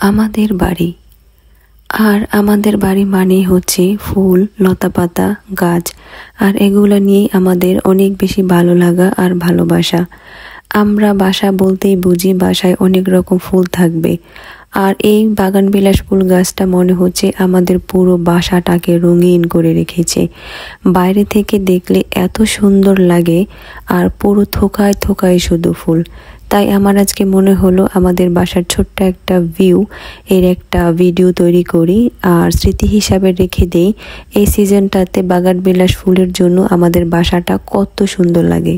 আমাদের বাড়ি। আর আমাদের বাড়ি মানেই হচ্ছে ফুল, লতাপাতা, গাছ। আর এগুলো নিয়েই আমাদের অনেক বেশি ভালো লাগা আর ভালোবাসা। আমরা বাসা বলতেই বুঝি বাসায় অনেক রকম ফুল থাকবে। আর এই বাগানবিলাস ফুল গাছটা মনে হচ্ছে আমাদের পুরো বাসাটাকে রঙিন করে রেখেছে। বাইরে থেকে দেখলে এত সুন্দর লাগে, আর পুরো থোকায় থোকায় শুধু ফুল। তাই আমার আজকে মনে হলো আমাদের বাসার ছোট্ট একটা ভিউ এর একটা ভিডিও তৈরি করি আর স্মৃতি হিসাবে রেখে দেই এই সিজনটাতে বাগানবিলাস ফুলের জন্য আমাদের বাসাটা কত সুন্দর লাগে।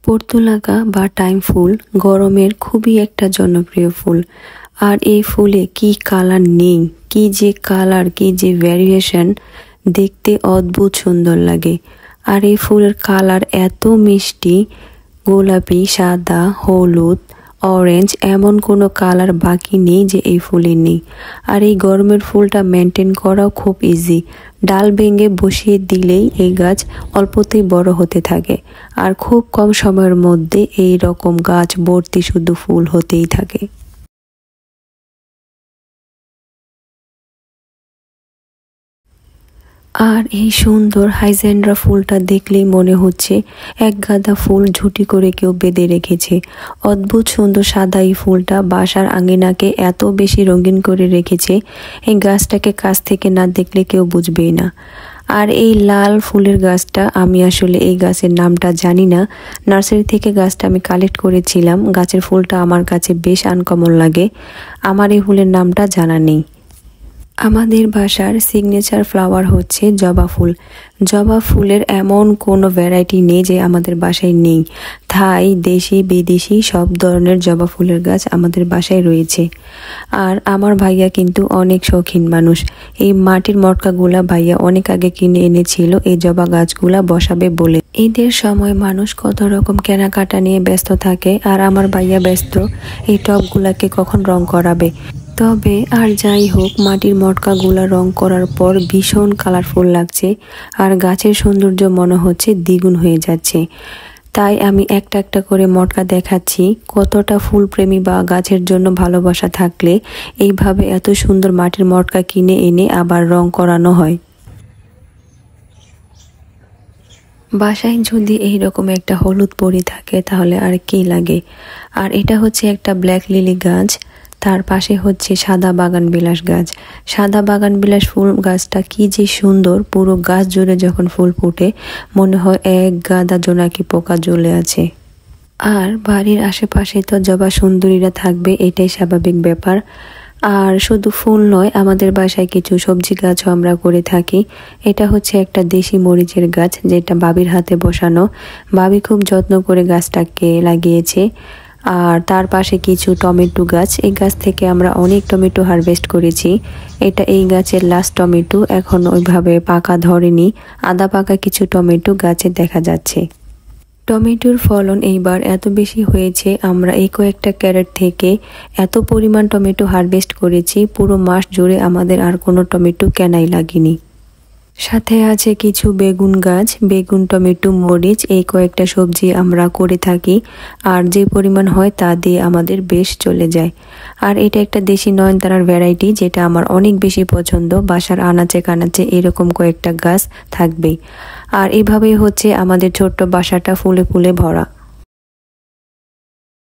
পর্তুলাকা বা টাইম ফুল গরমের খুবই একটা জনপ্রিয় ফুল। আর এই ফুলে কি কালার নেই, কি যে কালার, কি যে ভ্যারিয়েশন, দেখতে অদ্ভুত সুন্দর লাগে। আর এই ফুলের কালার এত মিষ্টি, গোলাপি, সাদা, হলুদ, অরেঞ্জ, এমন কোনো কালার বাকি নেই যে এই ফুলে নেই। আর এই গরমের ফুলটা মেনটেন করাও খুব ইজি। ডাল ভেঙে বসিয়ে দিলেই এই গাছ অল্পতেই বড় হতে থাকে, আর খুব কম সময়ের মধ্যে এই রকম গাছ ভর্তি শুধু ফুল হতেই থাকে। আর এই সুন্দর হাইজেন্ড্রা ফুলটা দেখলেই মনে হচ্ছে এক গাদা ফুল ঝুটি করে কেউ বেঁধে রেখেছে। অদ্ভুত সুন্দর সাদা এই ফুলটা বাসার আঙিনাকে এত বেশি রঙিন করে রেখেছে, এই গাছটাকে কাছ থেকে না দেখলে কেউ বুঝবেই না। আর এই লাল ফুলের গাছটা, আমি আসলে এই গাছের নামটা জানি না। নার্সারি থেকে গাছটা আমি কালেক্ট করেছিলাম। গাছের ফুলটা আমার কাছে বেশ আনকমন লাগে, আমার এই ফুলের নামটা জানা নেই। আমাদের বাসার সিগনেচার ফ্লাওয়ার হচ্ছে জবা ফুল। জবা ফুলের এমন কোনো ভ্যারাইটি নেই যে আমাদের বাসায় নেই। থাই, দেশি, বিদেশি সব ধরনের জবা ফুলের গাছ আমাদের বাসায় রয়েছে। আর আমার ভাইয়া কিন্তু অনেক শৌখিন মানুষ। এই মাটির মটকাগুলা ভাইয়া অনেক আগে কিনে এনেছিল এই জবা গাছগুলা বসাবে বলে। ঈদের সময় মানুষ কত রকম কেনাকাটা নিয়ে ব্যস্ত থাকে, আর আমার ভাইয়া ব্যস্ত এই টবগুলাকে কখন রং করাবে। তবে আর যাই হোক, মাটির মটকাগুলা রং করার পর ভীষণ কালারফুল লাগছে, আর গাছের সৌন্দর্য মনে হচ্ছে দ্বিগুণ হয়ে যাচ্ছে। তাই আমি একটা একটা করে মটকা দেখাচ্ছি। কতটা ফুলপ্রেমী বা গাছের জন্য ভালোবাসা থাকলে এইভাবে এত সুন্দর মাটির মটকা কিনে এনে আবার রং করানো হয়। বাসায় যদি এইরকম একটা হলুদ পরি থাকে তাহলে আর কি লাগে। আর এটা হচ্ছে একটা ব্ল্যাক লিলি গাছ, তার পাশে হচ্ছে সাদা বাগানবিলাস গাছ। সাদা বাগানবিলাস ফুল গাছটা কি যে সুন্দর, পুরো গাছ জুড়ে যখন ফুল ফুটে মনে হয় এক গাদা জোনাকি পোকা জ্বলে আছে। আর বাড়ির আশেপাশে তো জবা সুন্দরীরা থাকবে, এটাই স্বাভাবিক ব্যাপার। আর শুধু ফুল নয়, আমাদের বাসায় কিছু সবজি গাছও আমরা করে থাকি। এটা হচ্ছে একটা দেশি মরিচের গাছ, যেটা বাবির হাতে বসানো। বাবি খুব যত্ন করে গাছটাকে লাগিয়েছে। আর তার পাশে কিছু টমেটো গাছ, এই গাছ থেকে আমরা অনেক টমেটো হারভেস্ট করেছি। এটা এই গাছের লাস্ট টমেটো, এখন ওইভাবে পাকা ধরেনি, আধা পাকা কিছু টমেটো গাছে দেখা যাচ্ছে। টমেটোর ফলন এইবার এত বেশি হয়েছে, আমরা এই কয়েকটা ক্যারেট থেকে এত পরিমাণ টমেটো হারভেস্ট করেছি, পুরো মাস জুড়ে আমাদের আর কোনো টমেটো কেনাই লাগেনি। সাথে আছে কিছু বেগুন গাছ, বেগুন, টমেটো, মরিচ, এই কয়েকটা সবজি আমরা করে থাকি। আর যে পরিমাণ হয় তা দিয়ে আমাদের বেশ চলে যায়। আর এটা একটা দেশি নয়নতারার ভ্যারাইটি, যেটা আমার অনেক বেশি পছন্দ। বাসার আনাচে কানাচে এরকম কয়েকটা গাছ থাকবেই। আর এভাবেই হচ্ছে আমাদের ছোট্ট বাসাটা ফুলে ফুলে ভরা।